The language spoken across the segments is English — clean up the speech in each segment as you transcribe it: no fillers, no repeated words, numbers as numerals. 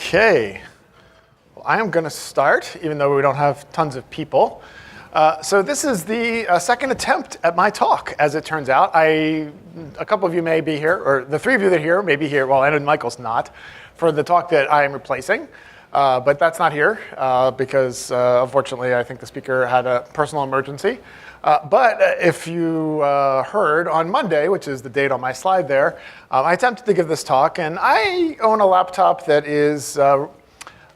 Okay. Well, I am going to start, even though we don't have tons of people. So this is the second attempt at my talk, as it turns out. A couple of you may be here, or the three of you that are here may be here, well, and Michael's not, for the talk that I am replacing. But that's not here, because unfortunately I think the speaker had a personal emergency. But if you heard on Monday, which is the date on my slide there, I attempted to give this talk, and I own a laptop that is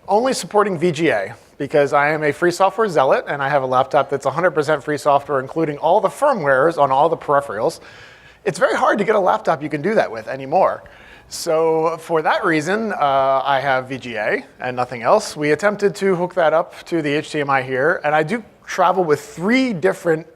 only supporting VGA, because I am a free software zealot, and I have a laptop that's 100% free software, including all the firmwares on all the peripherals. It's very hard to get a laptop you can do that with anymore. So for that reason, I have VGA and nothing else. We attempted to hook that up to the HDMI here, and I do travel with three different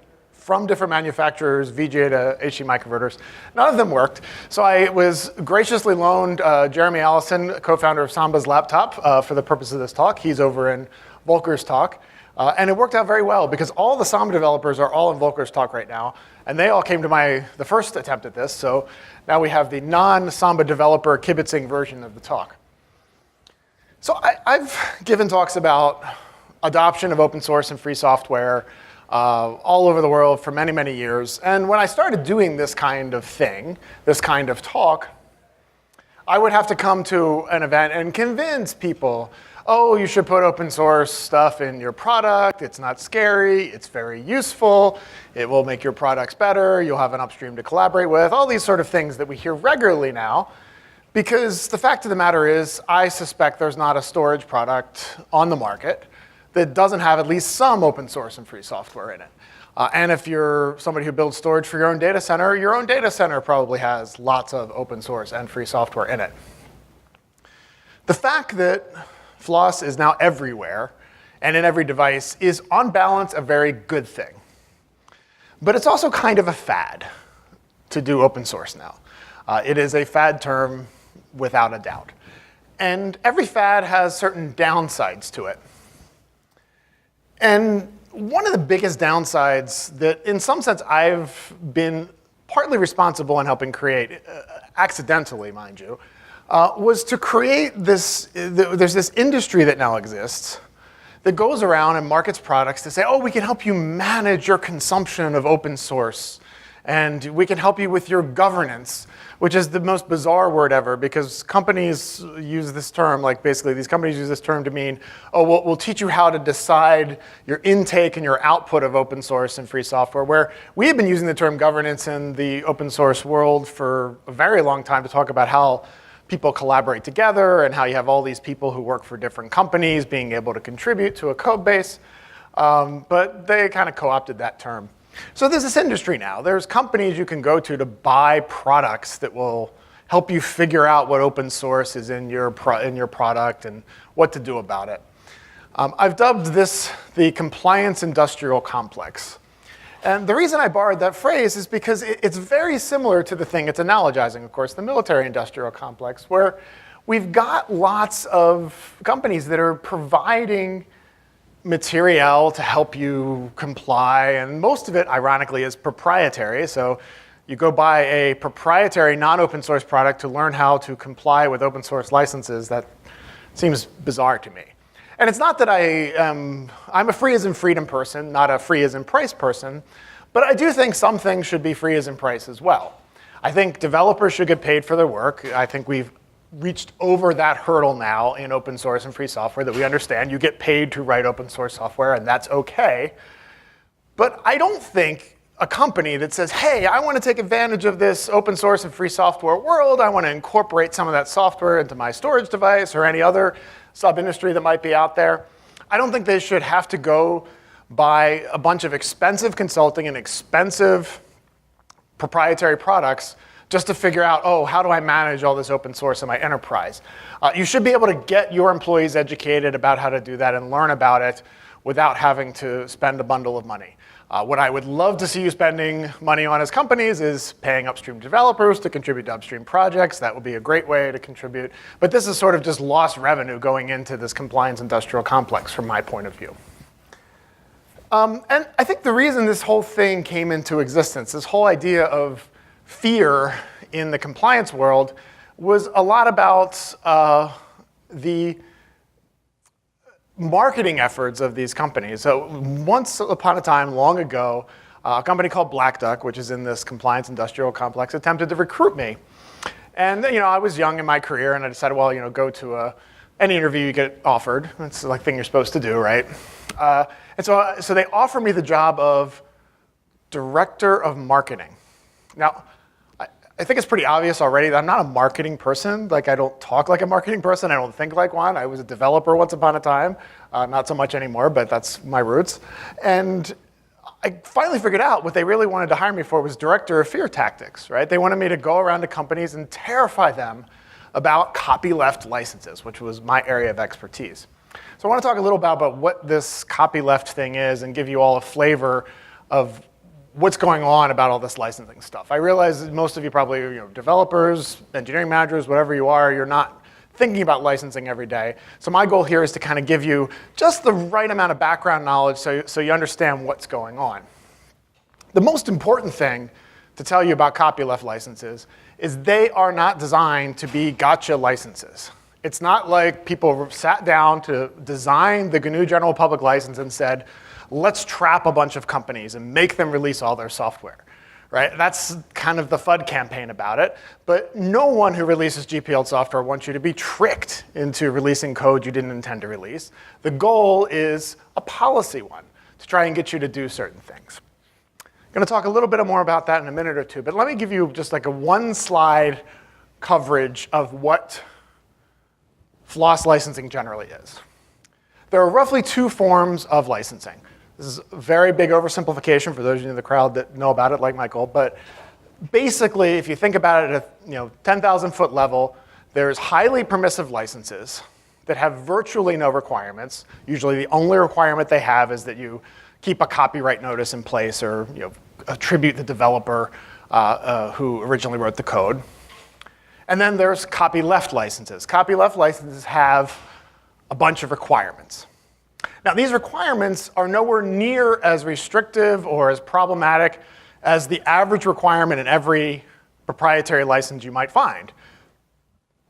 manufacturers, VGA to HDMI converters. None of them worked. So I was graciously loaned Jeremy Allison, co-founder of Samba's laptop, for the purpose of this talk. He's over in Volker's talk. And it worked out very well, because all the Samba developers are all in Volker's talk right now. And they all came to the first attempt at this. So now we have the non-Samba developer kibitzing version of the talk. So I've given talks about adoption of open source and free software all over the world for many, many years. And when I started doing this kind of thing, this kind of talk, I would have to come to an event and convince people, oh, you should put open source stuff in your product. It's not scary. It's very useful. It will make your products better. You'll have an upstream to collaborate with. All these sort of things that we hear regularly now. Because the fact of the matter is, I suspect there's not a storage product on the market that doesn't have at least some open source and free software in it. And if you're somebody who builds storage for your own data center probably has lots of open source and free software in it. The fact that FLOSS is now everywhere and in every device is, on balance, a very good thing. But it's also kind of a fad to do open source now. It is a fad term without a doubt. And every fad has certain downsides to it. And one of the biggest downsides that, in some sense, I've been partly responsible in helping create, accidentally, mind you, was to create this. There's this industry that now exists that goes around and markets products to say, oh, we can help you manage your consumption of open source, and we can help you with your governance, which is the most bizarre word ever, because companies use this term, like basically these companies use this term to mean, oh, we'll teach you how to decide your intake and your output of open source and free software, where we have been using the term governance in the open source world for a very long time to talk about how people collaborate together and how you have all these people who work for different companies being able to contribute to a code base. But they kind of co-opted that term. So there's this industry now. There's companies you can go to buy products that will help you figure out what open source is in your product and what to do about it. I've dubbed this the compliance industrial complex. And the reason I borrowed that phrase is because it's very similar to the thing it's analogizing, of course, the military industrial complex, where we've got lots of companies that are providing material to help you comply, and most of it, ironically, is proprietary. So you go buy a proprietary non-open source product to learn how to comply with open source licenses. That seems bizarre to me. And it's not that I'm a free as in freedom person, not a free as in price person, but I do think some things should be free as in price as well. I think developers should get paid for their work. I think we've reached over that hurdle now in open source and free software, that we understand you get paid to write open source software, and that's okay. But I don't think a company that says, hey, I want to take advantage of this open source and free software world, I want to incorporate some of that software into my storage device or any other sub-industry that might be out there, I don't think they should have to go buy a bunch of expensive consulting and expensive proprietary products just to figure out, oh, how do I manage all this open source in my enterprise? You should be able to get your employees educated about how to do that and learn about it without having to spend a bundle of money. What I would love to see you spending money on as companies is paying upstream developers to contribute to upstream projects. That would be a great way to contribute. But this is sort of just lost revenue going into this compliance industrial complex from my point of view. And I think the reason this whole thing came into existence, this whole idea of fear in the compliance world, was a lot about the marketing efforts of these companies. So once upon a time, long ago, a company called Black Duck, which is in this compliance industrial complex, attempted to recruit me. And I was young in my career, and I decided, well, go to any interview you get offered. That's the thing you're supposed to do, right? And so they offered me the job of director of marketing. Now, I think it's pretty obvious already that I'm not a marketing person. I don't talk like a marketing person. I don't think like one. I was a developer once upon a time. Not so much anymore, but that's my roots. And I finally figured out what they really wanted to hire me for was director of fear tactics, right? They wanted me to go around to companies and terrify them about copyleft licenses, which was my area of expertise. So I want to talk a little about what this copyleft thing is and give you all a flavor of what's going on about all this licensing stuff. I realize that most of you probably developers, engineering managers, whatever you are, you're not thinking about licensing every day. So my goal here is to kind of give you just the right amount of background knowledge so you understand what's going on. The most important thing to tell you about copyleft licenses is they are not designed to be gotcha licenses. It's not like people sat down to design the GNU General Public License and said, let's trap a bunch of companies and make them release all their software, right? That's kind of the FUD campaign about it. But no one who releases GPL software wants you to be tricked into releasing code you didn't intend to release. The goal is a policy one, to try and get you to do certain things. I'm going to talk a little bit more about that in a minute or two, but let me give you just a one-slide coverage of what FLOSS licensing generally is. There are roughly two forms of licensing. This is a very big oversimplification for those of you in the crowd that know about it, like Michael. But basically, if you think about it at a 10,000-foot level, there's highly permissive licenses that have virtually no requirements. Usually, the only requirement they have is that you keep a copyright notice in place or attribute the developer who originally wrote the code. And then there's copyleft licenses. Copyleft licenses have a bunch of requirements. Now, these requirements are nowhere near as restrictive or as problematic as the average requirement in every proprietary license you might find.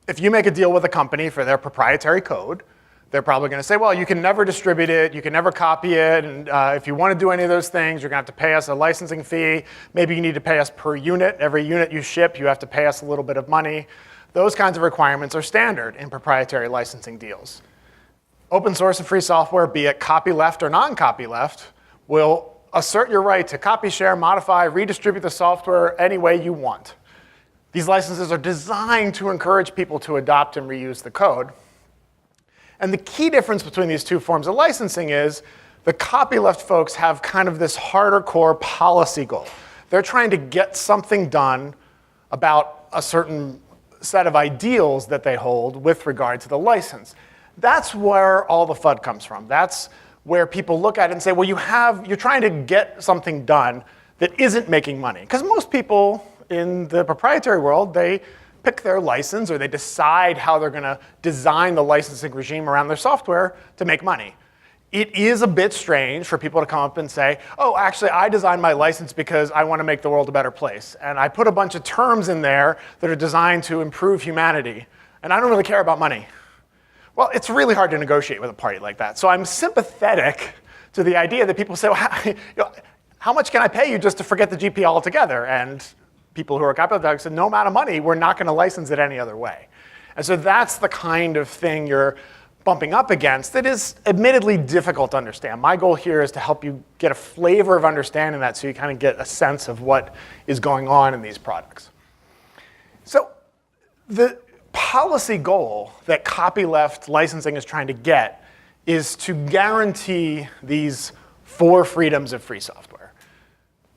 If you make a deal with a company for their proprietary code, they're probably going to say, well, you can never distribute it, you can never copy it, and if you want to do any of those things, you're going to have to pay us a licensing fee. Maybe you need to pay us per unit. Every unit you ship, you have to pay us a little bit of money. Those kinds of requirements are standard in proprietary licensing deals. Open source and free software, be it copyleft or non-copyleft, will assert your right to copy, share, modify, redistribute the software any way you want. These licenses are designed to encourage people to adopt and reuse the code. And the key difference between these two forms of licensing is the copyleft folks have kind of this harder core policy goal. They're trying to get something done about a certain set of ideals that they hold with regard to the license. That's where all the FUD comes from. That's where people look at it and say, well, you're trying to get something done that isn't making money. Because most people in the proprietary world, they pick their license or they decide how they're going to design the licensing regime around their software to make money. It is a bit strange for people to come up and say, oh, actually, I designed my license because I want to make the world a better place. And I put a bunch of terms in there that are designed to improve humanity. And I don't really care about money. Well, it's really hard to negotiate with a party like that. So I'm sympathetic to the idea that people say, well, how much can I pay you just to forget the GPL altogether? And people who are copyleft said, no amount of money, we're not going to license it any other way. And so that's the kind of thing you're bumping up against that is admittedly difficult to understand. My goal here is to help you get a flavor of understanding that so you kind of get a sense of what is going on in these products. So the policy goal that copyleft licensing is trying to get is to guarantee these 4 freedoms of free software.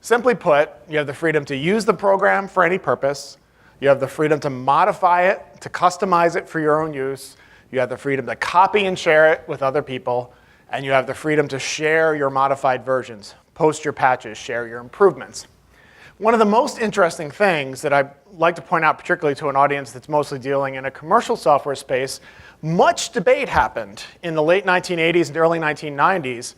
Simply put, you have the freedom to use the program for any purpose. You have the freedom to modify it, to customize it for your own use. You have the freedom to copy and share it with other people. And you have the freedom to share your modified versions, post your patches, share your improvements. One of the most interesting things that I'd like to point out, particularly to an audience that's mostly dealing in a commercial software space, much debate happened in the late 1980s and early 1990s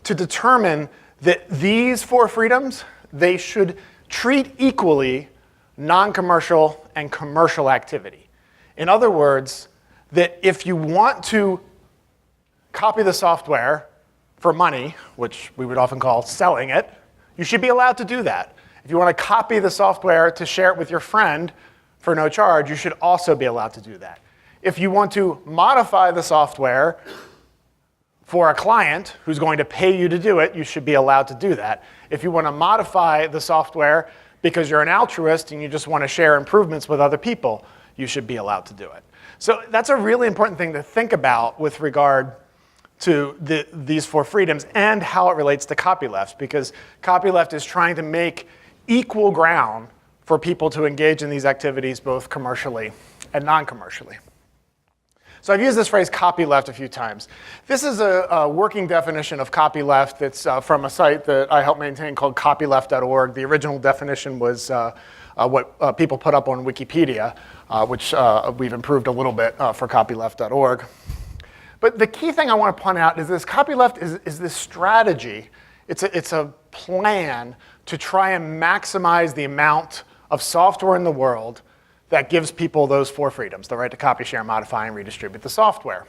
to determine that these 4 freedoms, they should treat equally non-commercial and commercial activity. In other words, that if you want to copy the software for money, which we would often call selling it, you should be allowed to do that. If you want to copy the software to share it with your friend for no charge, you should also be allowed to do that. If you want to modify the software for a client who's going to pay you to do it, you should be allowed to do that. If you want to modify the software because you're an altruist and you just want to share improvements with other people, you should be allowed to do it. So that's a really important thing to think about with regard to these 4 freedoms and how it relates to copyleft, because copyleft is trying to make equal ground for people to engage in these activities both commercially and non-commercially. So I've used this phrase copyleft a few times. This is a working definition of copyleft that's from a site that I help maintain called copyleft.org. The original definition was what people put up on Wikipedia, which we've improved a little bit for copyleft.org. But the key thing I want to point out is this copyleft is this strategy. It's a plan to try and maximize the amount of software in the world that gives people those 4 freedoms, the right to copy, share, modify, and redistribute the software.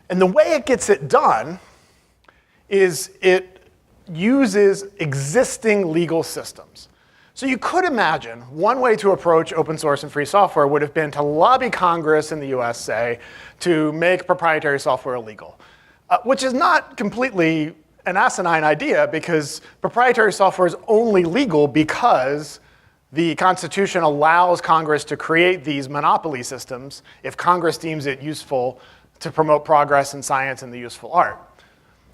And the way it gets it done is it uses existing legal systems. So you could imagine one way to approach open source and free software would have been to lobby Congress in the US, say, to make proprietary software illegal, which is not completely an asinine idea, because proprietary software is only legal because the Constitution allows Congress to create these monopoly systems if Congress deems it useful to promote progress in science and the useful art.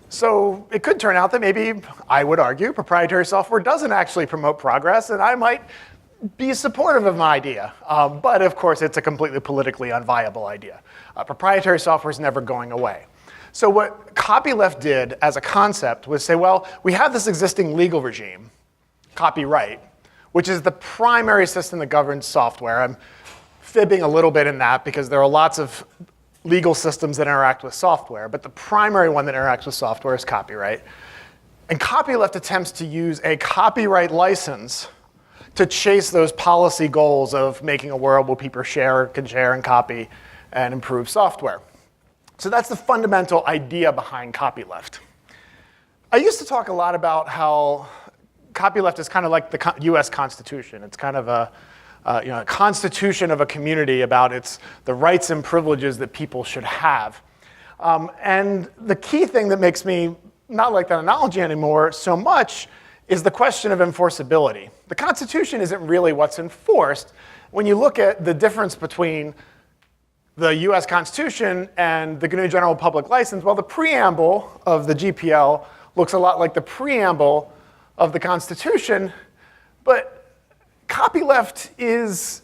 So it could turn out that maybe, I would argue, proprietary software doesn't actually promote progress, and I might be supportive of my idea. But of course, it's a completely politically unviable idea. Proprietary software is never going away. So what copyleft did as a concept was say, well, we have this existing legal regime, copyright, which is the primary system that governs software. I'm fibbing a little bit in that because there are lots of legal systems that interact with software, but the primary one that interacts with software is copyright. And copyleft attempts to use a copyright license to chase those policy goals of making a world where people can share and copy and improve software. So that's the fundamental idea behind copyleft. I used to talk a lot about how copyleft is kind of like the US Constitution. It's kind of a constitution of a community about the rights and privileges that people should have. And the key thing that makes me not like that analogy anymore so much is the question of enforceability. The Constitution isn't really what's enforced. When you look at the difference between the US Constitution and the GNU General Public License, well, the preamble of the GPL looks a lot like the preamble of the Constitution, but copyleft is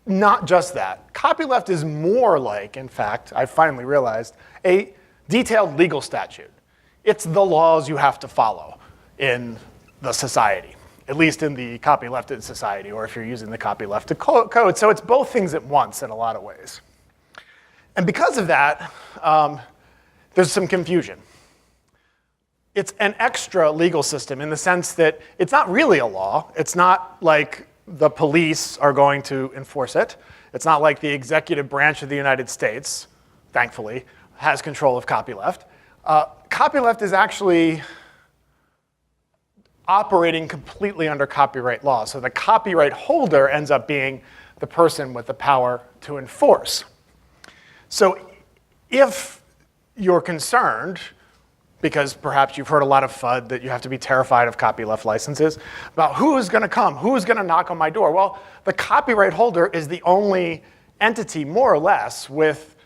not just that. Copyleft is more like, in fact, I finally realized, a detailed legal statute. It's the laws you have to follow in the society, at least in the copylefted society, or if you're using the copylefted code. So it's both things at once in a lot of ways. And because of that, there's some confusion. It's an extra legal system in the sense that it's not really a law. It's not like the police are going to enforce it. It's not like the executive branch of the United States, thankfully, has control of copyleft. Copyleft is actually operating completely under copyright law. So the copyright holder ends up being the person with the power to enforce. So if you're concerned, because perhaps you've heard a lot of FUD that you have to be terrified of copyleft licenses, about who's going to come, who's going to knock on my door. Well, the copyright holder is the only entity, more or less, with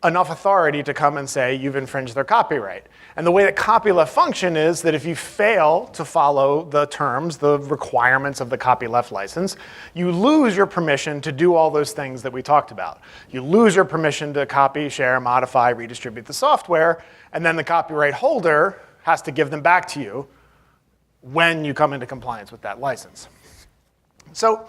enough authority to come and say you've infringed their copyright. And the way that copyleft function is that if you fail to follow the terms, the requirements of the copyleft license, you lose your permission to do all those things that we talked about. You lose your permission to copy, share, modify, redistribute the software, and then the copyright holder has to give them back to you when you come into compliance with that license. So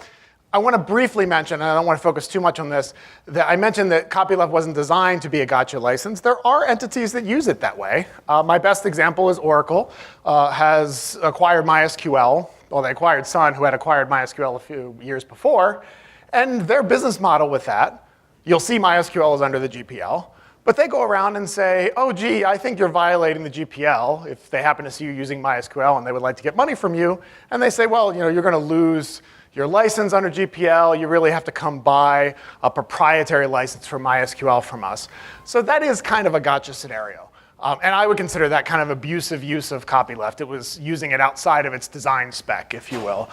I want to briefly mention, and I don't want to focus too much on this, that I mentioned that copyleft wasn't designed to be a gotcha license. There are entities that use it that way. My best example is Oracle has acquired MySQL. Well, they acquired Sun, who had acquired MySQL a few years before. And their business model with that, you'll see MySQL is under the GPL. But they go around and say, oh, gee, I think you're violating the GPL if they happen to see you using MySQL and they would like to get money from you. And they say, well, you're going to lose your license under GPL. You really have to come buy a proprietary license for MySQL from us. So that is kind of a gotcha scenario. And I would consider that kind of abusive use of copyleft. It was using it outside of its design spec, if you will.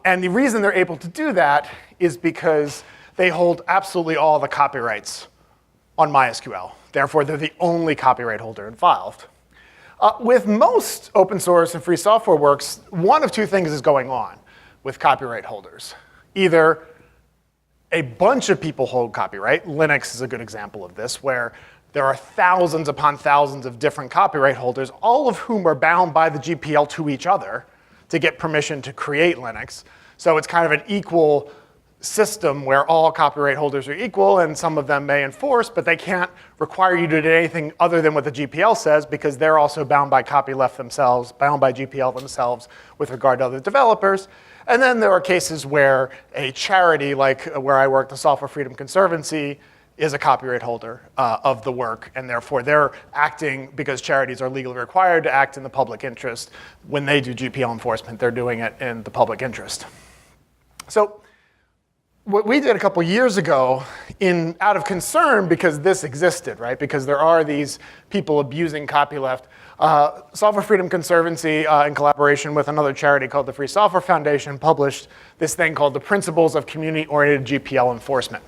And the reason they're able to do that is because they hold absolutely all the copyrights on MySQL. Therefore, they're the only copyright holder involved. With most open source and free software works, one of two things is going on with copyright holders. Either a bunch of people hold copyright. Linux is a good example of this, where there are thousands upon thousands of different copyright holders, all of whom are bound by the GPL to each other to get permission to create Linux. So it's kind of an equal system where all copyright holders are equal, and some of them may enforce, but they can't require you to do anything other than what the GPL says, because they're also bound by copyleft themselves, bound by GPL themselves with regard to other developers. And then there are cases where a charity, like where I work, the Software Freedom Conservancy, is a copyright holder of the work, and therefore they're acting, because charities are legally required to act in the public interest. When they do GPL enforcement, they're doing it in the public interest. So what we did a couple years ago, out of concern because this existed, right? Because there are these people abusing copyleft. Software Freedom Conservancy, in collaboration with another charity called the Free Software Foundation, published this thing called the Principles of Community-Oriented GPL Enforcement.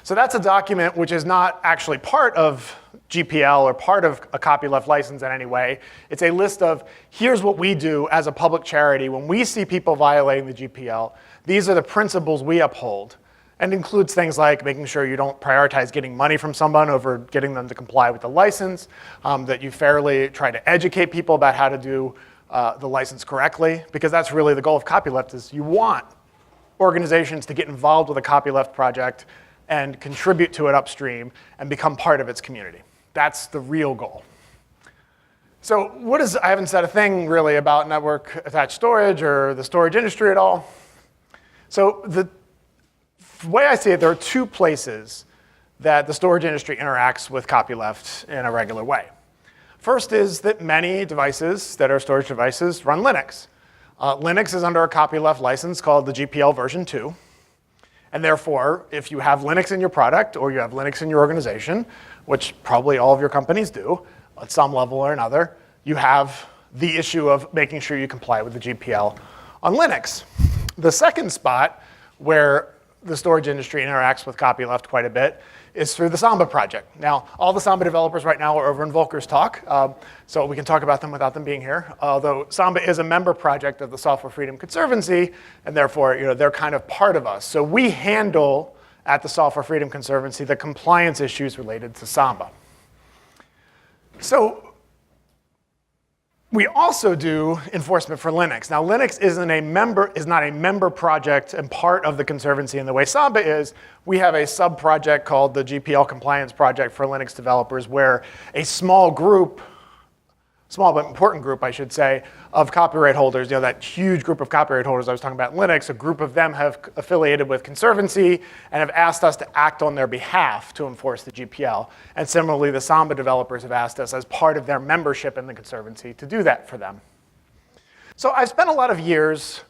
So that's a document which is not actually part of GPL or part of a copyleft license in any way. It's a list of, here's what we do as a public charity when we see people violating the GPL. These are the principles we uphold, and includes things like making sure you don't prioritize getting money from someone over getting them to comply with the license, that you fairly try to educate people about how to do the license correctly, because that's really the goal of copyleft, is you want organizations to get involved with a copyleft project and contribute to it upstream and become part of its community. That's the real goal. So I haven't said a thing really about network attached storage or the storage industry at all. So the way I see it, there are two places that the storage industry interacts with copyleft in a regular way. First is that many devices that are storage devices run Linux. Linux is under a copyleft license called the GPL version 2. And therefore, if you have Linux in your product or you have Linux in your organization, which probably all of your companies do at some level or another, you have the issue of making sure you comply with the GPL on Linux. The second spot where the storage industry interacts with copyleft quite a bit is through the Samba project. Now, all the Samba developers right now are over in Volker's talk, so we can talk about them without them being here. Although Samba is a member project of the Software Freedom Conservancy, and therefore they're kind of part of us. So we handle, at the Software Freedom Conservancy, the compliance issues related to Samba. So we also do enforcement for Linux. Now, Linux is not a member project and part of the Conservancy in the way Samba is. We have a sub-project called the GPL Compliance Project for Linux developers, where a small but important group, I should say, of copyright holders, that huge group of copyright holders I was talking about in Linux, a group of them have affiliated with Conservancy and have asked us to act on their behalf to enforce the GPL. And similarly, the Samba developers have asked us as part of their membership in the Conservancy to do that for them. So I've spent a lot of years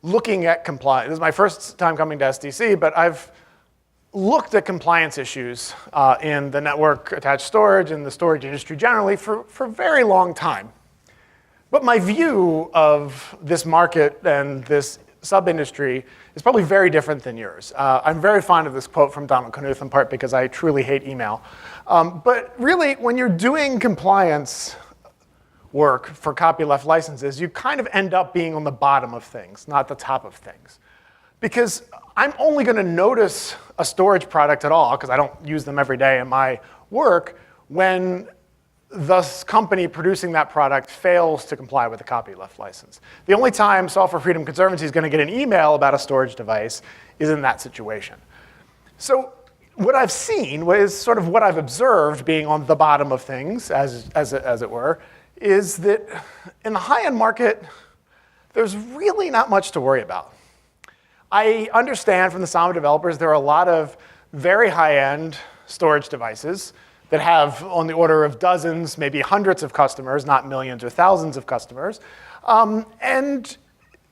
looking at compliance. This is my first time coming to SDC, but I've looked at compliance issues in the network attached storage and the storage industry generally for a very long time. But my view of this market and this sub-industry is probably very different than yours. I'm very fond of this quote from Donald Knuth, in part because I truly hate email. But really, when you're doing compliance work for copyleft licenses, you kind of end up being on the bottom of things, not the top of things. Because I'm only going to notice a storage product at all, because I don't use them every day in my work, when the company producing that product fails to comply with the copyleft license. The only time Software Freedom Conservancy is going to get an email about a storage device is in that situation. So what I've seen is sort of what I've observed being on the bottom of things, as it were, is that in the high-end market, there's really not much to worry about. I understand from the Samba developers there are a lot of very high-end storage devices that have on the order of dozens, maybe hundreds of customers, not millions or thousands of customers. And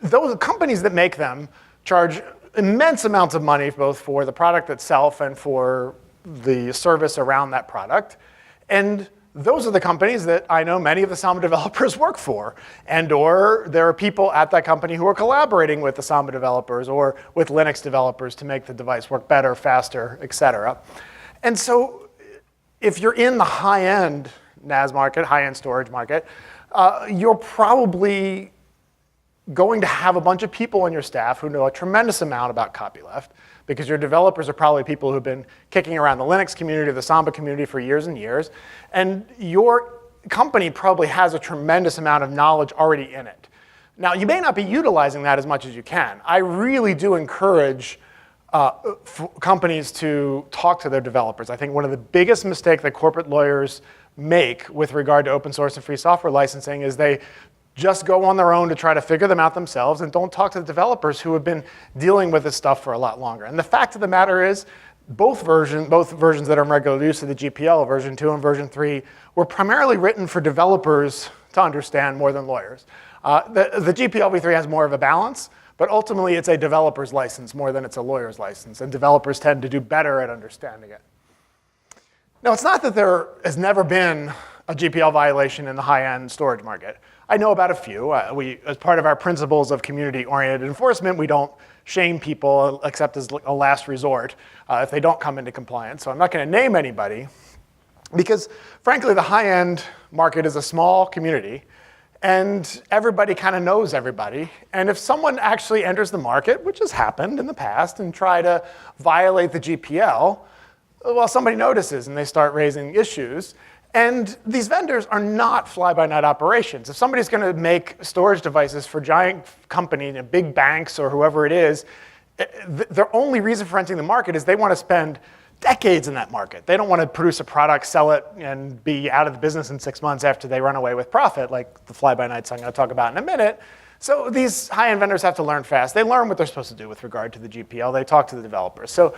those companies that make them charge immense amounts of money, both for the product itself and for the service around that product. And those are the companies that I know many of the Samba developers work for, and or there are people at that company who are collaborating with the Samba developers or with Linux developers to make the device work better, faster, et cetera. And so if you're in the high-end NAS market, high-end storage market, you're probably going to have a bunch of people on your staff who know a tremendous amount about Copyleft, because your developers are probably people who've been kicking around the Linux community, the Samba community for years and years. And your company probably has a tremendous amount of knowledge already in it. Now, you may not be utilizing that as much as you can. I really do encourage companies to talk to their developers. I think one of the biggest mistakes that corporate lawyers make with regard to open source and free software licensing is they just go on their own to try to figure them out themselves and don't talk to the developers who have been dealing with this stuff for a lot longer. And the fact of the matter is, both versions that are in regular use of the GPL, version 2 and version 3, were primarily written for developers to understand more than lawyers. The GPL v3 has more of a balance, but ultimately it's a developer's license more than it's a lawyer's license, and developers tend to do better at understanding it. Now, it's not that there has never been a GPL violation in the high-end storage market. I know about a few. As part of our principles of community-oriented enforcement, we don't shame people except as a last resort if they don't come into compliance. So I'm not going to name anybody because, frankly, the high-end market is a small community, and everybody kind of knows everybody. And if someone actually enters the market, which has happened in the past, and try to violate the GPL, well, somebody notices and they start raising issues. And these vendors are not fly-by-night operations. If somebody's going to make storage devices for giant companies, big banks or whoever it is, their only reason for entering the market is they want to spend decades in that market. They don't want to produce a product, sell it, and be out of the business in 6 months after they run away with profit, like the fly-by-nights I'm going to talk about in a minute. So these high-end vendors have to learn fast. They learn what they're supposed to do with regard to the GPL. They talk to the developers. So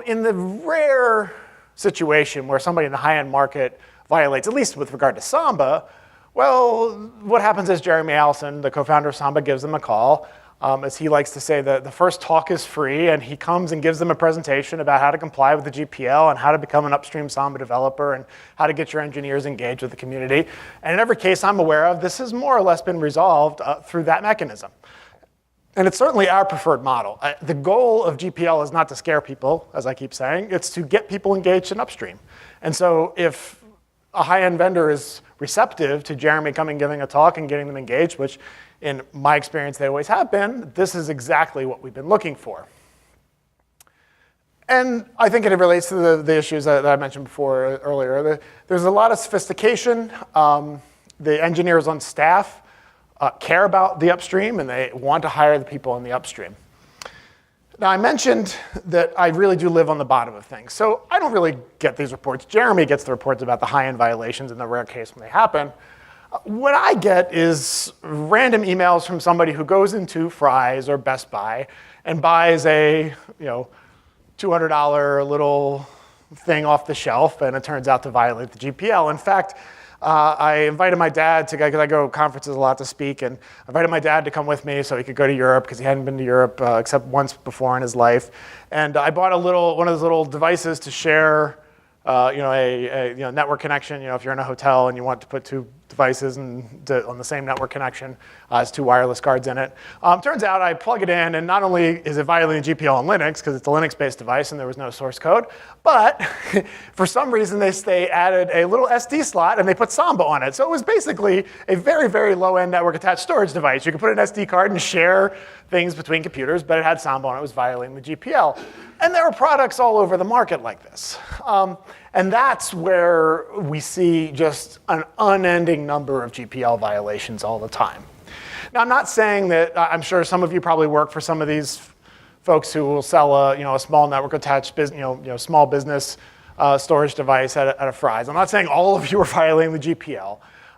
in the rare situation where somebody in the high-end market violates, at least with regard to Samba, well, what happens is Jeremy Allison, the co-founder of Samba, gives them a call. As he likes to say, the first talk is free, and he comes and gives them a presentation about how to comply with the GPL and how to become an upstream Samba developer and how to get your engineers engaged with the community. And in every case I'm aware of, this has more or less been resolved through that mechanism. And it's certainly our preferred model. The goal of GPL is not to scare people, as I keep saying. It's to get people engaged in upstream. And so if a high-end vendor is receptive to Jeremy coming, giving a talk and getting them engaged, which in my experience they always have been, this is exactly what we've been looking for. And I think it relates to the issues that I mentioned before earlier. There's a lot of sophistication. The engineers on staff care about the upstream, and they want to hire the people in the upstream. Now, I mentioned that I really do live on the bottom of things. So I don't really get these reports. Jeremy gets the reports about the high-end violations in the rare case when they happen. What I get is random emails from somebody who goes into Fry's or Best Buy and buys a $200 little thing off the shelf, and it turns out to violate the GPL. In fact, I invited my dad to, because I go to conferences a lot to speak, and I invited my dad to come with me so he could go to Europe, because he hadn't been to Europe except once before in his life. And I bought one of those little devices to share a network connection. If you're in a hotel and you want to put two devices on the same network connection, has two wireless cards in it. Turns out I plug it in, and not only is it violating GPL on Linux, because it's a Linux-based device and there was no source code, but for some reason they added a little SD slot and they put Samba on it. So it was basically a very, very low-end network-attached storage device. You could put an SD card and share things between computers, but it had Samba on it. It was violating the GPL. And there are products all over the market like this. And that's where we see just an unending number of GPL violations all the time. Now, I'm not saying that, I'm sure some of you probably work for some of these folks who will sell a small network-attached small business storage device at a Fry's. I'm not saying all of you are violating the GPL.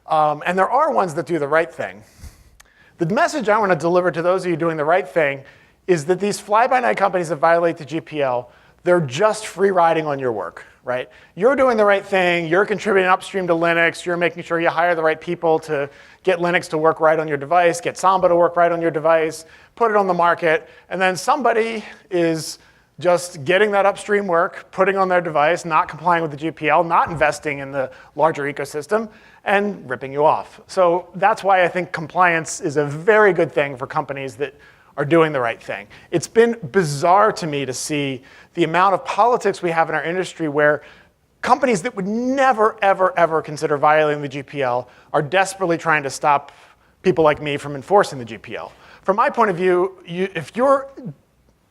And there are ones that do the right thing. The message I want to deliver to those of you doing the right thing is that these fly-by-night companies that violate the GPL, they're just free riding on your work, right? You're doing the right thing, you're contributing upstream to Linux, you're making sure you hire the right people to get Linux to work right on your device, get Samba to work right on your device, put it on the market, and then somebody is just getting that upstream work, putting on their device, not complying with the GPL, not investing in the larger ecosystem, and ripping you off. So that's why I think compliance is a very good thing for companies that are doing the right thing. It's been bizarre to me to see the amount of politics we have in our industry where companies that would never, ever, ever consider violating the GPL are desperately trying to stop people like me from enforcing the GPL. From my point of view, if you're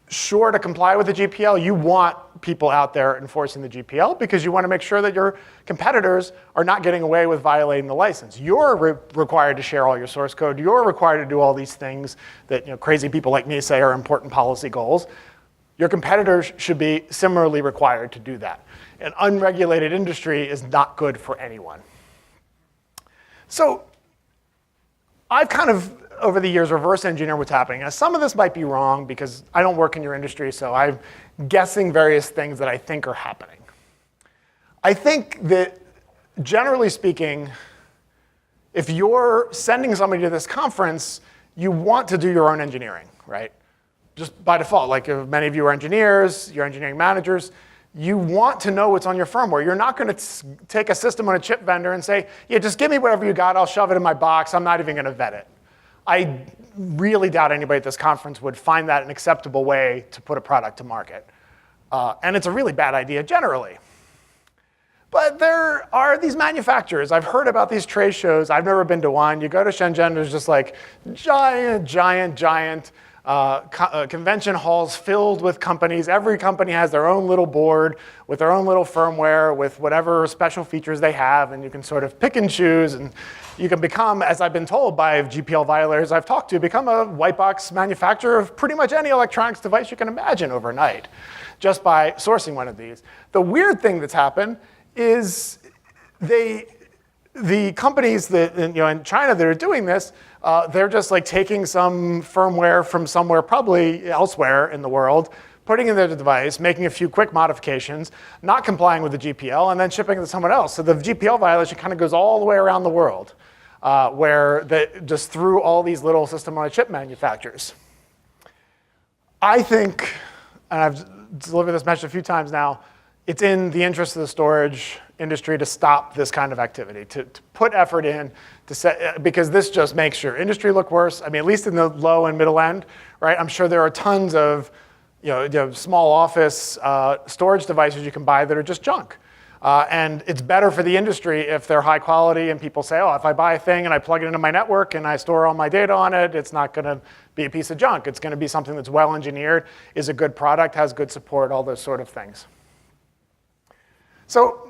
sure to comply with the GPL, you want people out there enforcing the GPL because you want to make sure that your competitors are not getting away with violating the license. You're required to share all your source code. You're required to do all these things that crazy people like me say are important policy goals. Your competitors should be similarly required to do that. An unregulated industry is not good for anyone. So I've kind of, over the years, reverse engineer what's happening. Now, some of this might be wrong because I don't work in your industry, so I'm guessing various things that I think are happening. I think that, generally speaking, if you're sending somebody to this conference, you want to do your own engineering, right? Just by default, like if many of you are engineers, you're engineering managers, you want to know what's on your firmware. You're not going to take a system on a chip vendor and say, yeah, just give me whatever you got, I'll shove it in my box, I'm not even going to vet it. I really doubt anybody at this conference would find that an acceptable way to put a product to market. And it's a really bad idea generally. But there are these manufacturers. I've heard about these trade shows. I've never been to one. You go to Shenzhen, there's just like giant convention halls filled with companies. Every company has their own little board with their own little firmware with whatever special features they have, and you can sort of pick and choose, and you can become, as I've been told by GPL violators I've talked to, become a white box manufacturer of pretty much any electronics device you can imagine overnight just by sourcing one of these. The weird thing that's happened is the companies that in China that are doing this, they're just like taking some firmware from somewhere, probably elsewhere in the world, putting it in their device, making a few quick modifications, not complying with the GPL, and then shipping it to someone else. So the GPL violation kind of goes all the way around the world, where they just through all these little system-on-a-chip manufacturers. I think, and I've delivered this message a few times now, it's in the interest of the storage industry to stop this kind of activity, to put effort in, because this just makes your industry look worse. I mean, at least in the low and middle end, right? I'm sure there are tons of small office storage devices you can buy that are just junk. And it's better for the industry if they're high quality and people say, oh, if I buy a thing and I plug it into my network and I store all my data on it, it's not going to be a piece of junk. It's going to be something that's well engineered, is a good product, has good support, all those sort of things. So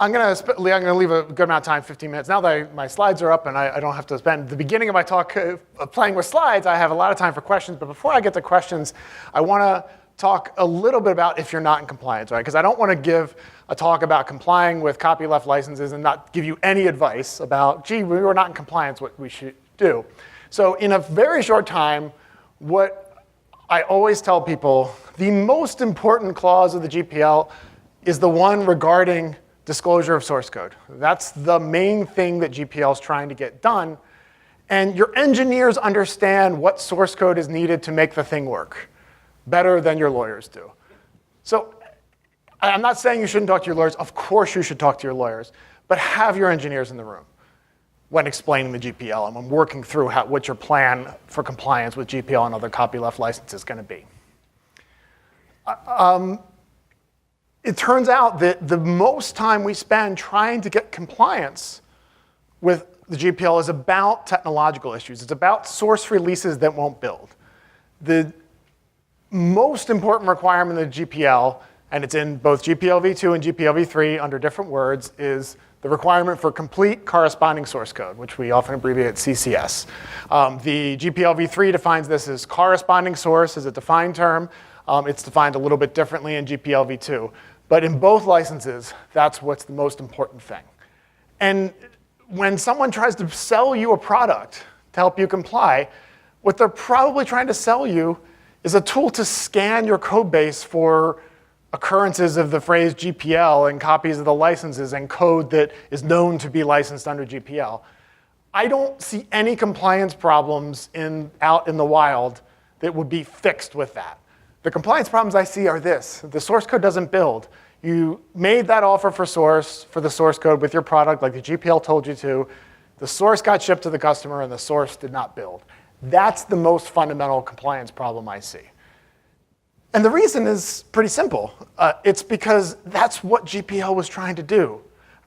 I'm going to leave a good amount of time, 15 minutes. Now that my slides are up and I don't have to spend the beginning of my talk playing with slides, I have a lot of time for questions. But before I get to questions, I want to talk a little bit about if you're not in compliance, right? Because I don't want to give a talk about complying with copyleft licenses and not give you any advice about, gee, we were not in compliance, what we should do. So in a very short time, what I always tell people, the most important clause of the GPL is the one regarding disclosure of source code. That's the main thing that GPL is trying to get done. And your engineers understand what source code is needed to make the thing work better than your lawyers do. So I'm not saying you shouldn't talk to your lawyers. Of course you should talk to your lawyers. But have your engineers in the room when explaining the GPL and when working through what your plan for compliance with GPL and other copyleft licenses is going to be. It turns out that the most time we spend trying to get compliance with the GPL is about technological issues. It's about source releases that won't build. The most important requirement of the GPL, and it's in both GPL v2 and GPL v3 under different words, is the requirement for complete corresponding source code, which we often abbreviate CCS. The GPL v3 defines this as corresponding source as a defined term. It's defined a little bit differently in GPL v2. But in both licenses, that's what's the most important thing. And when someone tries to sell you a product to help you comply, what they're probably trying to sell you is a tool to scan your code base for occurrences of the phrase GPL and copies of the licenses and code that is known to be licensed under GPL. I don't see any compliance problems out in the wild that would be fixed with that. The compliance problems I see are this. The source code doesn't build. You made that offer for the source code with your product like the GPL told you to. The source got shipped to the customer and the source did not build. That's the most fundamental compliance problem I see. And the reason is pretty simple. It's because that's what GPL was trying to do.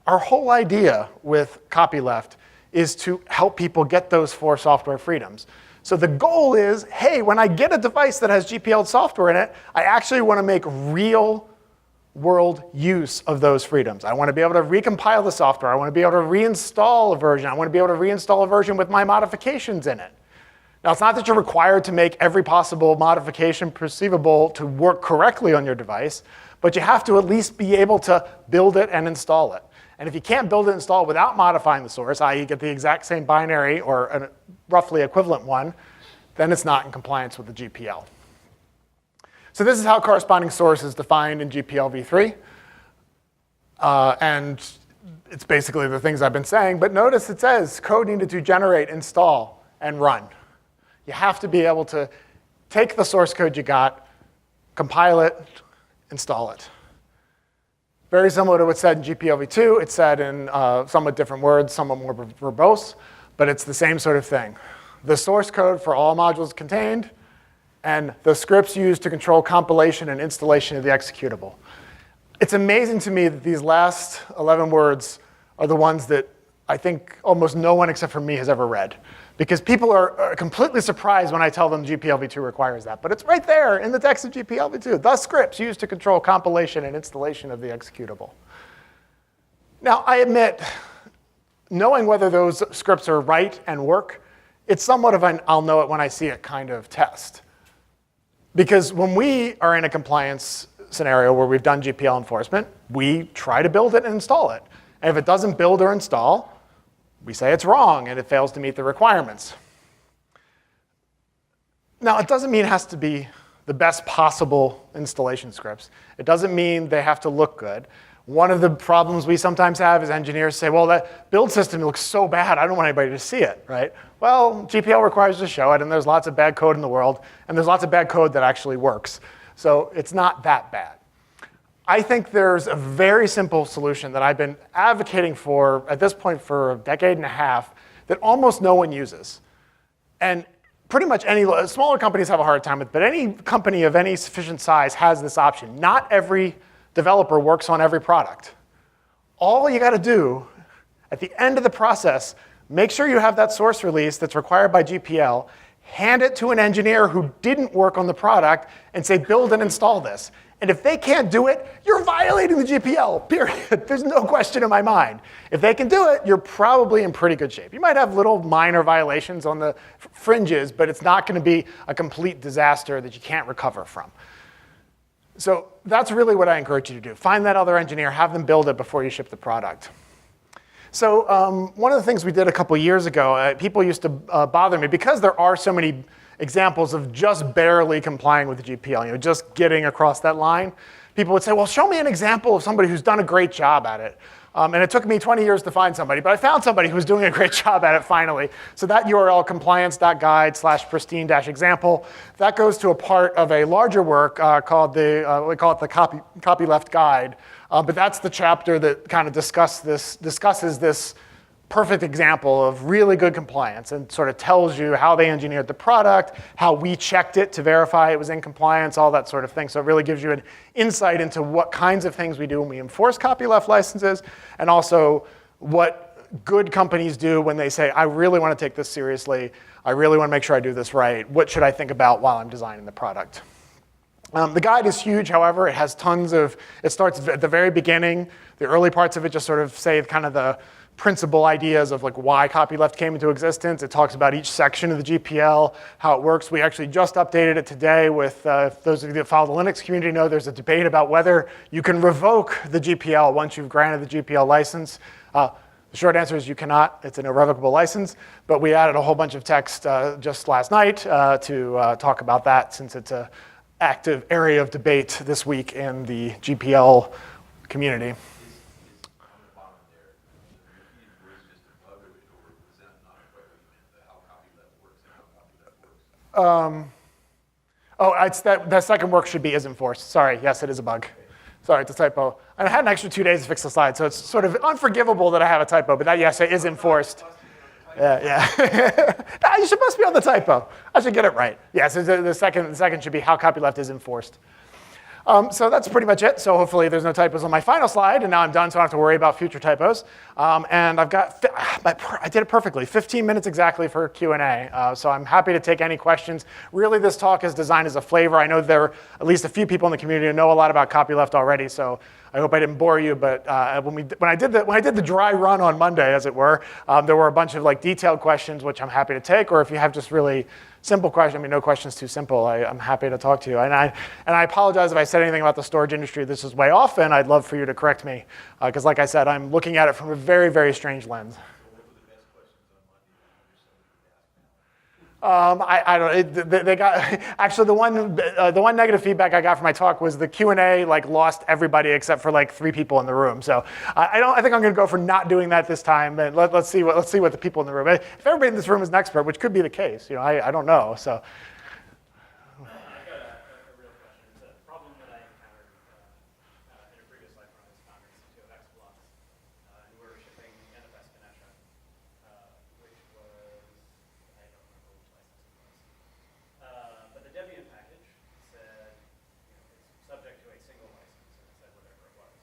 Our whole idea with Copyleft is to help people get those 4 software freedoms. So the goal is, hey, when I get a device that has GPL software in it, I actually want to make real world use of those freedoms. I want to be able to recompile the software. I want to be able to reinstall a version. I want to be able to reinstall a version with my modifications in it. Now, it's not that you're required to make every possible modification perceivable to work correctly on your device, but you have to at least be able to build it and install it. And if you can't build it and install it without modifying the source, i.e. get the exact same binary or a roughly equivalent one, then it's not in compliance with the GPL. So this is how corresponding source is defined in GPL v3. And it's basically the things I've been saying. But notice it says code needed to generate, install, and run. You have to be able to take the source code you got, compile it, install it. Very similar to what's said in GPL v2. It's said in somewhat different words, somewhat more verbose, but it's the same sort of thing. The source code for all modules contained, and the scripts used to control compilation and installation of the executable. It's amazing to me that these last 11 words are the ones that I think almost no one except for me has ever read. Because people are completely surprised when I tell them GPL v2 requires that. But it's right there in the text of GPL v2. The scripts used to control compilation and installation of the executable. Now, I admit, knowing whether those scripts are right and work, it's somewhat of an I'll know it when I see it kind of test. Because when we are in a compliance scenario where we've done GPL enforcement, we try to build it and install it. And if it doesn't build or install, we say it's wrong and it fails to meet the requirements. Now, it doesn't mean it has to be the best possible installation scripts. It doesn't mean they have to look good. One of the problems we sometimes have is engineers say, well, that build system looks so bad, I don't want anybody to see it, right? Well, GPL requires you to show it, and there's lots of bad code in the world, and there's lots of bad code that actually works. So it's not that bad. I think there's a very simple solution that I've been advocating for, at this point, for a decade and a half, that almost no one uses. And pretty much any smaller companies have a hard time with, but any company of any sufficient size has this option. Not every developer works on every product. All you got to do at the end of the process, make sure you have that source release that's required by GPL, hand it to an engineer who didn't work on the product, and say, build and install this. And if they can't do it, you're violating the GPL, period. There's no question in my mind. If they can do it, you're probably in pretty good shape. You might have little minor violations on the fringes, but it's not going to be a complete disaster that you can't recover from. So that's really what I encourage you to do. Find that other engineer, have them build it before you ship the product. So one of the things we did a couple years ago, people used to bother me, because there are so many examples of just barely complying with the GPL, just getting across that line. People would say, well, show me an example of somebody who's done a great job at it. And it took me 20 years to find somebody, but I found somebody who was doing a great job at it finally. So that URL, compliance.guide/pristine-example, that goes to a part of a larger work called we call it the Copyleft Guide. But that's the chapter that kind of discusses this perfect example of really good compliance and sort of tells you how they engineered the product, how we checked it to verify it was in compliance, all that sort of thing. So it really gives you an insight into what kinds of things we do when we enforce copyleft licenses, and also what good companies do when they say, I really want to take this seriously, I really want to make sure I do this right, what should I think about while I'm designing the product? The guide is huge, however. It has tons of, it starts at the very beginning. The early parts of it just sort of say kind of the principal ideas of like why copyleft came into existence. It talks about each section of the GPL, how it works. We actually just updated it today with, those of you that follow the Linux community know there's a debate about whether you can revoke the GPL once you've granted the GPL license. The short answer is you cannot. It's an irrevocable license. But we added a whole bunch of text just last night to talk about that, since it's a active area of debate this week in the GPL community. Oh, it's that second work should be is enforced. Sorry, yes, it is a bug. Sorry, it's a typo. And I had an extra 2 days to fix the slide, so it's sort of unforgivable that I have a typo, but that, yes, it is enforced. Yeah. You should must be on the typo. I should get it right. Yes, the second should be how copyleft is enforced. So that's pretty much it. So hopefully there's no typos on my final slide, and now I'm done, so I don't have to worry about future typos. And I've got, I did it perfectly, 15 minutes exactly for Q&A. So I'm happy to take any questions. Really, this talk is designed as a flavor. I know there are at least a few people in the community who know a lot about copyleft already, so I hope I didn't bore you. But when I did the dry run on Monday, as it were, there were a bunch of like detailed questions, which I'm happy to take. Or if you have just really simple question, I mean, no question's too simple. I'm happy to talk to you. And I apologize if I said anything about the storage industry. This is way off, and I'd love for you to correct me. Because like I said, I'm looking at it from a very, very strange lens. I don't. They got actually the one negative feedback I got from my talk was the Q&A like lost everybody except for like 3 people in the room. So I think I'm going to go for not doing that this time. And let's see what the people in the room. If everybody in this room is an expert, which could be the case, you know, I don't know. So. I've got a real question. It's a problem that I encountered in a previous life when I was founding CTO of FLOSS, and we were shipping NFS connection, which was I don't remember which license it was, but the Debian package said it's subject to a single license, and it said whatever it was.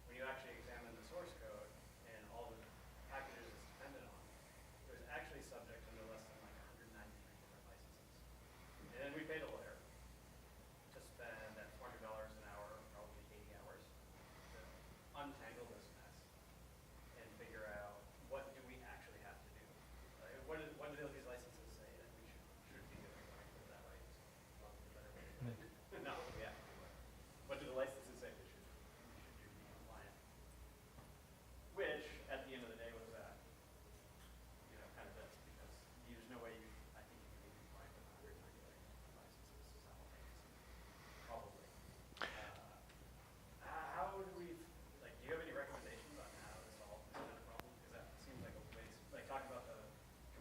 When you actually examine the source code and all the packages it's dependent on, it was actually subject to no less than like 193 different licenses. And then we paid a lawyer to spend at $400 an hour, probably 80 hours, to untangle this mess and figure out what do we actually have to do. What do these licenses say that we should be doing? Let me put it that way. Not what we have to do. What do the licenses say we should do to be compliant? Which, at the end of the day, was that kind of this, because there's no way I think you can be compliant with 190 licenses simultaneously. Probably. How do we, like, do you have any recommendations on how to solve this kind of problem? Because that seems like a waste, like talking about the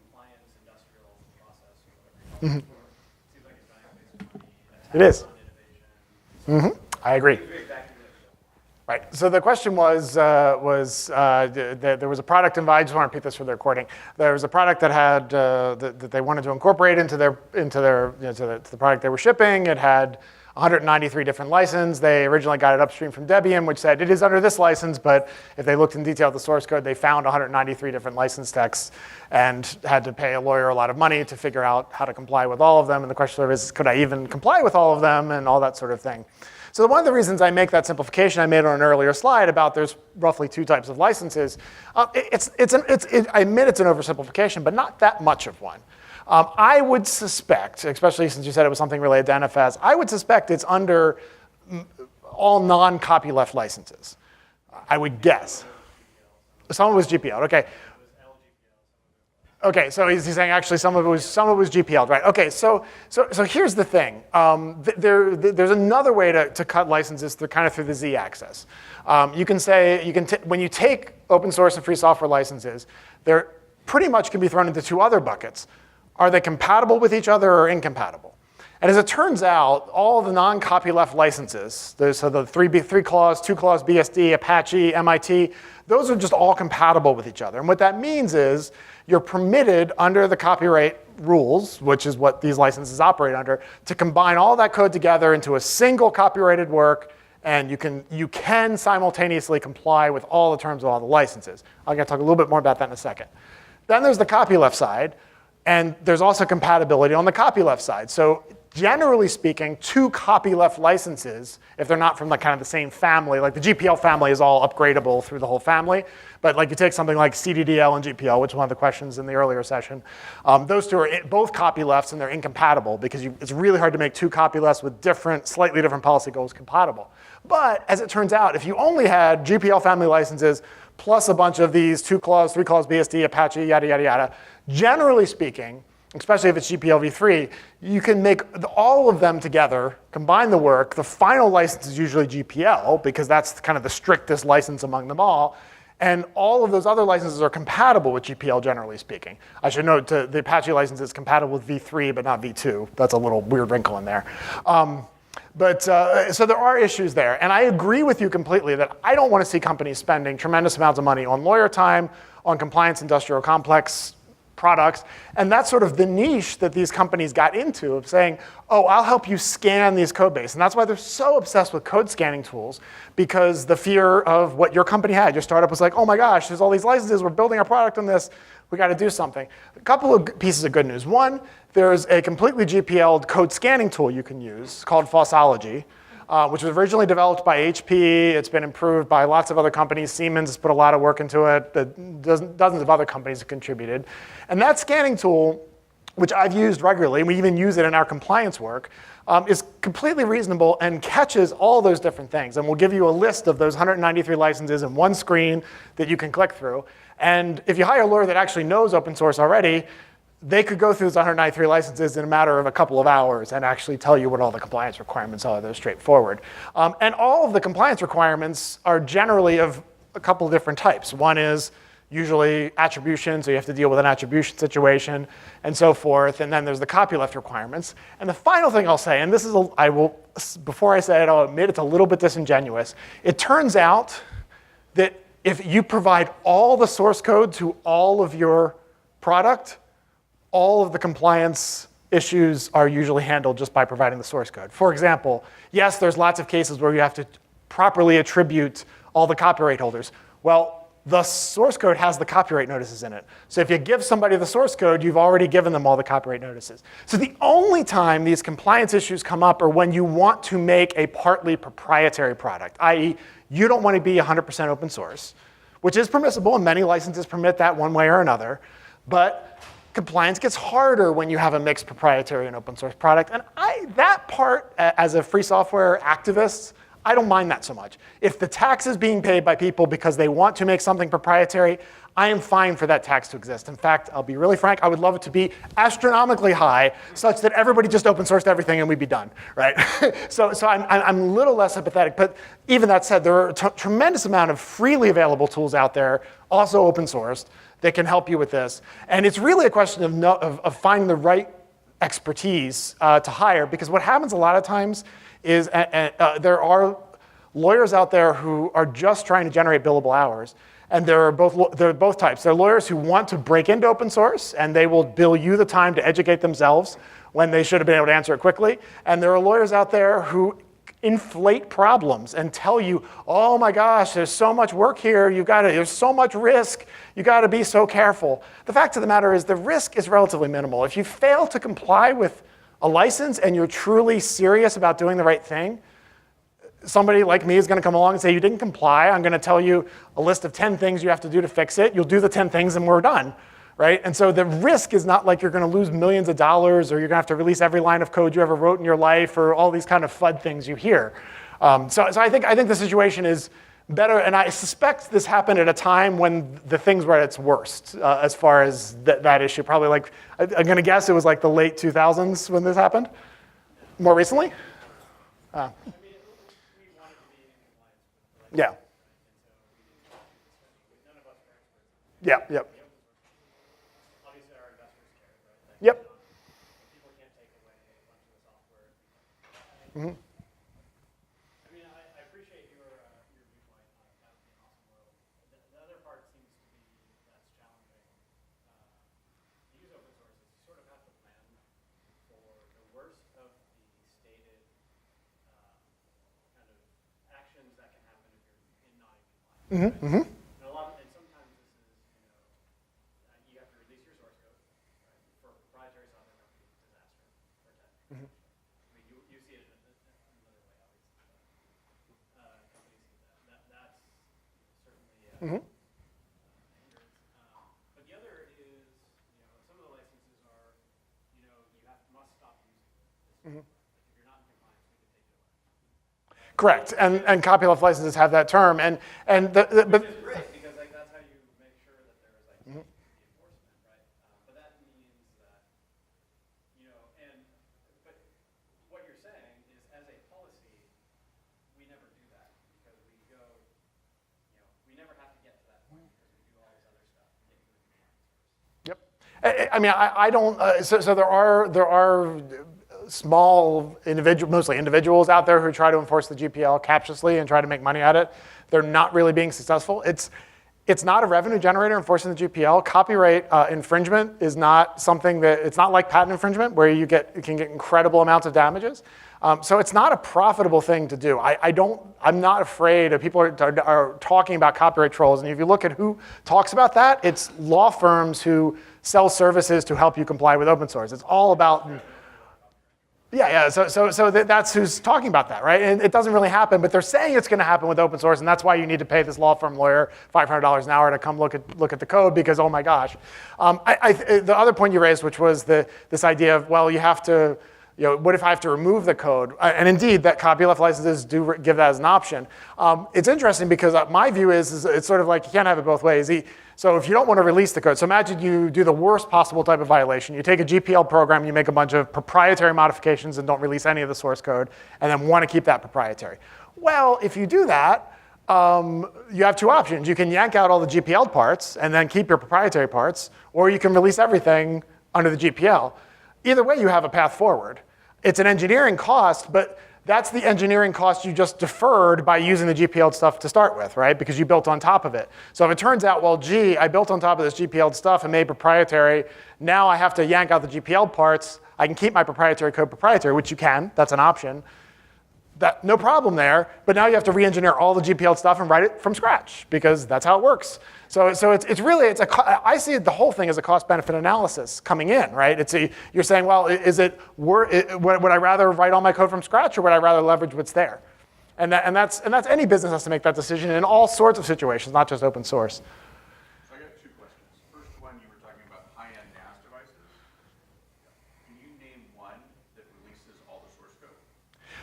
compliance industrial process or whatever you call it. Seems like it's running a waste of money. It is. On innovation. I agree. Exactly. Right. So the question was there was a product in, I just want to repeat this for the recording. There was a product that had that they wanted to incorporate into the product they were shipping. It had 193 different licenses. They originally got it upstream from Debian, which said it is under this license, but if they looked in detail at the source code, they found 193 different license texts and had to pay a lawyer a lot of money to figure out how to comply with all of them. And the question is, could I even comply with all of them and all that sort of thing? So one of the reasons I make that simplification I made on an earlier slide about there's roughly 2 types of licenses, I admit it's an oversimplification, but not that much of one. I would suspect, especially since you said it was something related to NFS, I would suspect it's under all non-copyleft licenses. I would guess. Some of it was GPL. Okay. Okay, so he's saying actually some of it was GPL, right? Okay, so here's the thing. There's another way to cut licenses through the z-axis. You can say when you take open source and free software licenses, they're pretty much can be thrown into 2 other buckets. Are they compatible with each other or incompatible? And as it turns out, all the non-copyleft licenses, so the 3 clause, 2 clause BSD, Apache, MIT, those are just all compatible with each other. And what that means is you're permitted under the copyright rules, which is what these licenses operate under, to combine all that code together into a single copyrighted work, and you can simultaneously comply with all the terms of all the licenses. I'm going to talk a little bit more about that in a second. Then there's the copyleft side, and there's also compatibility on the copyleft side. So generally speaking, 2 copyleft licenses, if they're not from the same family, like the GPL family is all upgradable through the whole family, but like you take something like CDDL and GPL, which was one of the questions in the earlier session, those 2 are both copylefts and they're incompatible because it's really hard to make 2 copylefts with slightly different policy goals compatible. But as it turns out, if you only had GPL family licenses plus a bunch of these 2 clause, 3 clause BSD, Apache, yada, yada, yada, generally speaking, especially if it's GPL v3, you can make all of them together, combine the work. The final license is usually GPL because that's kind of the strictest license among them all. And all of those other licenses are compatible with GPL, generally speaking. I should note the Apache license is compatible with v3, but not v2. That's a little weird wrinkle in there. So there are issues there. And I agree with you completely that I don't want to see companies spending tremendous amounts of money on lawyer time, on compliance industrial complex products. And that's sort of the niche that these companies got into of saying, oh, I'll help you scan these code bases. And that's why they're so obsessed with code scanning tools, because the fear of what your company had, your startup was like, oh my gosh, there's all these licenses, we're building our product on this, we got to do something. A couple of pieces of good news. One, there's a completely GPL'd code scanning tool you can use called FLOSSology, which was originally developed by HP. It's been improved by lots of other companies. Siemens has put a lot of work into it. Dozens of other companies have contributed. And that scanning tool, which I've used regularly, and we even use it in our compliance work, is completely reasonable and catches all those different things. And we'll give you a list of those 193 licenses in one screen that you can click through. And if you hire a lawyer that actually knows open source already, they could go through those 193 licenses in a matter of a couple of hours and actually tell you what all the compliance requirements are. They're straightforward. And all of the compliance requirements are generally of a couple of different types. One is usually attribution, so you have to deal with an attribution situation and so forth. And then there's the copyleft requirements. And the final thing I'll say, and this is, before I say it, I'll admit it's a little bit disingenuous. It turns out that if you provide all the source code to all of your product, all of the compliance issues are usually handled just by providing the source code. For example, yes, there's lots of cases where you have to properly attribute all the copyright holders. Well, the source code has the copyright notices in it. So if you give somebody the source code, you've already given them all the copyright notices. So the only time these compliance issues come up are when you want to make a partly proprietary product, i.e., you don't want to be 100% open source, which is permissible, and many licenses permit that one way or another. But compliance gets harder when you have a mixed proprietary and open source product. And that part, as a free software activist, I don't mind that so much. If the tax is being paid by people because they want to make something proprietary, I am fine for that tax to exist. In fact, I'll be really frank, I would love it to be astronomically high such that everybody just open sourced everything and we'd be done, right? so I'm a little less sympathetic, but even that said, there are a tremendous amount of freely available tools out there, also open sourced, that can help you with this. And it's really a question of finding the right expertise to hire, because what happens a lot of times is there are lawyers out there who are just trying to generate billable hours. And there are both types. There are lawyers who want to break into open source, and they will bill you the time to educate themselves when they should have been able to answer it quickly. And there are lawyers out there who inflate problems and tell you, oh my gosh, there's so much work here, there's so much risk, you gotta be so careful. The fact of the matter is the risk is relatively minimal. If you fail to comply with a license and you're truly serious about doing the right thing, somebody like me is going to come along and say, you didn't comply. I'm going to tell you a list of 10 things you have to do to fix it. You'll do the 10 things and we're done, right? And so the risk is not like you're going to lose millions of dollars or you're going to have to release every line of code you ever wrote in your life or all these kind of FUD things you hear. So I think the situation is better, and I suspect this happened at a time when the things were at its worst as far as that issue. Probably like, I'm going to guess it was like the late 2000s when this happened. More recently? Yeah. Yeah, yep. Obviously, our investors care, right? Yep. People can't take away a bunch of the software. Mm-hmm. I mean, I appreciate your viewpoint on that would be an awesome world. The other part seems to be that's challenging. To use open source is you sort of have to plan for the worst of the stated kind of actions that can happen if you're in non-compliance. Mm-hmm. Mm-hmm. And sometimes this is, you have to release your source code, right? For a proprietary software company, disaster or tech. Mm-hmm. I mean, you see it in another way, obviously. Companies see that. That's certainly a Mm-hmm. hindrance. But the other is, some of the licenses are, you must stop using it. Mm-hmm. Like if you're not in compliance, we can take it away. Correct, and copyleft licenses have that term, but Which is great, because that's how you make sure that there is the enforcement, right? But that means that I mean, I don't. So there are small mostly individuals out there who try to enforce the GPL captiously and try to make money at it. They're not really being successful. It's not a revenue generator enforcing the GPL. Copyright infringement is not something that, it's not like patent infringement where you can get incredible amounts of damages. So it's not a profitable thing to do. I'm not afraid of people are talking about copyright trolls. And if you look at who talks about that, it's law firms who sell services to help you comply with open source. It's all about, yeah. So that's who's talking about that, right? And it doesn't really happen, but they're saying it's going to happen with open source, and that's why you need to pay this law firm lawyer $500 an hour to come look at the code because, oh my gosh. The other point you raised, which was this idea of, well, you have to, what if I have to remove the code? And indeed, that copyleft licenses do give that as an option. It's interesting because my view is it's sort of like you can't have it both ways. So if you don't want to release the code, so imagine you do the worst possible type of violation. You take a GPL program, you make a bunch of proprietary modifications and don't release any of the source code, and then want to keep that proprietary. Well, if you do that, you have two options. You can yank out all the GPL parts and then keep your proprietary parts, or you can release everything under the GPL. Either way, you have a path forward. It's an engineering cost, but that's the engineering cost you just deferred by using the GPL stuff to start with, right? Because you built on top of it. So if it turns out, well, gee, I built on top of this GPL stuff and made proprietary, now I have to yank out the GPL parts. I can keep my proprietary code proprietary, which you can. That's an option. No problem there, but now you have to re-engineer all the GPL stuff and write it from scratch because that's how it works. So it's really, I see the whole thing as a cost-benefit analysis coming in, right? You're saying, well, would I rather write all my code from scratch or would I rather leverage what's there? And that's any business has to make that decision in all sorts of situations, not just open source. So I got two questions. First one, you were talking about high-end NAS devices. Can you name one that releases all the source code?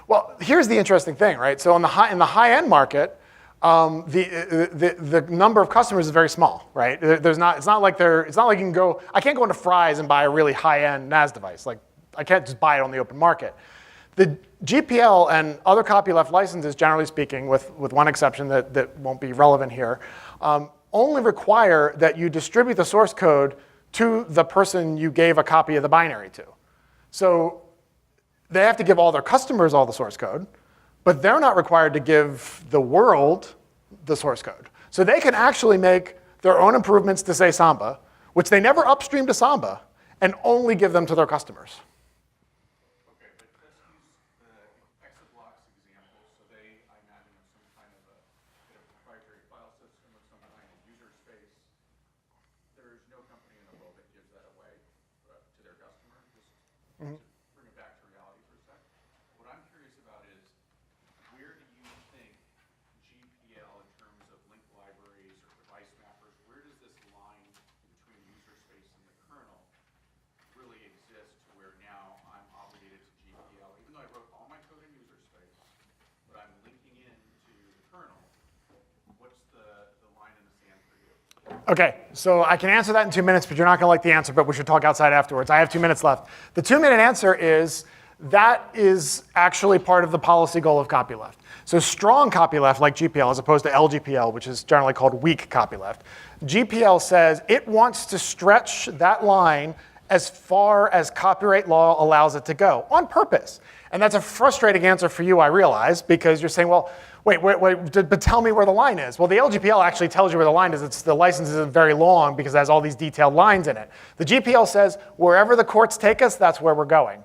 Well, here's the interesting thing, right? So in the high-end market, the number of customers is very small, right? It's not like you can go. I can't go into Fry's and buy a really high-end NAS device. Like I can't just buy it on the open market. The GPL and other copyleft licenses, generally speaking, with one exception that won't be relevant here, only require that you distribute the source code to the person you gave a copy of the binary to. So they have to give all their customers all the source code, but they're not required to give the world the source code. So they can actually make their own improvements to, say, Samba, which they never upstream to Samba, and only give them to their customers. Okay, but let's use the exablocks example. So they, I imagine, have some kind of a proprietary file system or some kind of user space. There's no company in the world that gives that away to their customer. Just to bring it back to reality for a sec. What I'm curious about is, where do you think GPL, in terms of linked libraries or device mappers, where does this line between user space and the kernel really exist to where now I'm obligated to GPL, even though I wrote all my code in user space, but I'm linking into the kernel? What's the line in the sand for you? Okay, so I can answer that in 2 minutes, but you're not going to like the answer, but we should talk outside afterwards. I have 2 minutes left. The 2-minute answer is that is actually part of the policy goal of copyleft. So strong copyleft, like GPL, as opposed to LGPL, which is generally called weak copyleft, GPL says it wants to stretch that line as far as copyright law allows it to go, on purpose. And that's a frustrating answer for you, I realize, because you're saying, well, wait, but tell me where the line is. Well, the LGPL actually tells you where the line is. The license isn't very long because it has all these detailed lines in it. The GPL says, wherever the courts take us, that's where we're going.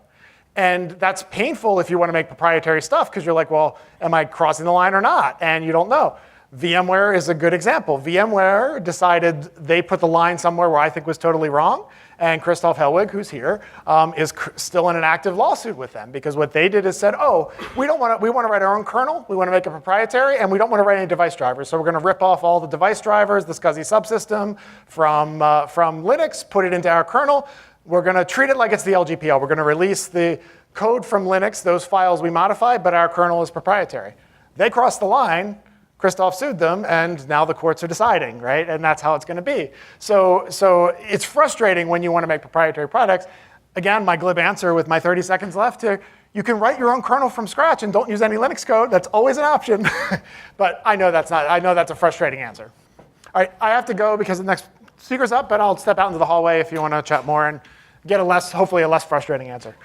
And that's painful if you want to make proprietary stuff because you're like, well, am I crossing the line or not? And you don't know. VMware is a good example. VMware decided they put the line somewhere where I think was totally wrong. And Christoph Hellwig, who's here, is still in an active lawsuit with them because what they did is said, oh, we want to write our own kernel, we want to make it proprietary, and we don't want to write any device drivers. So we're going to rip off all the device drivers, the SCSI subsystem from Linux, put it into our kernel. We're going to treat it like it's the LGPL. We're going to release the code from Linux, those files we modify, but our kernel is proprietary. They crossed the line. Christoph sued them, and now the courts are deciding, right? And that's how it's going to be. So it's frustrating when you want to make proprietary products. Again, my glib answer with my 30 seconds left here, you can write your own kernel from scratch and don't use any Linux code. That's always an option. But I know that's a frustrating answer. All right, I have to go because the next speaker's up, but I'll step out into the hallway if you want to chat more and get hopefully a less frustrating answer.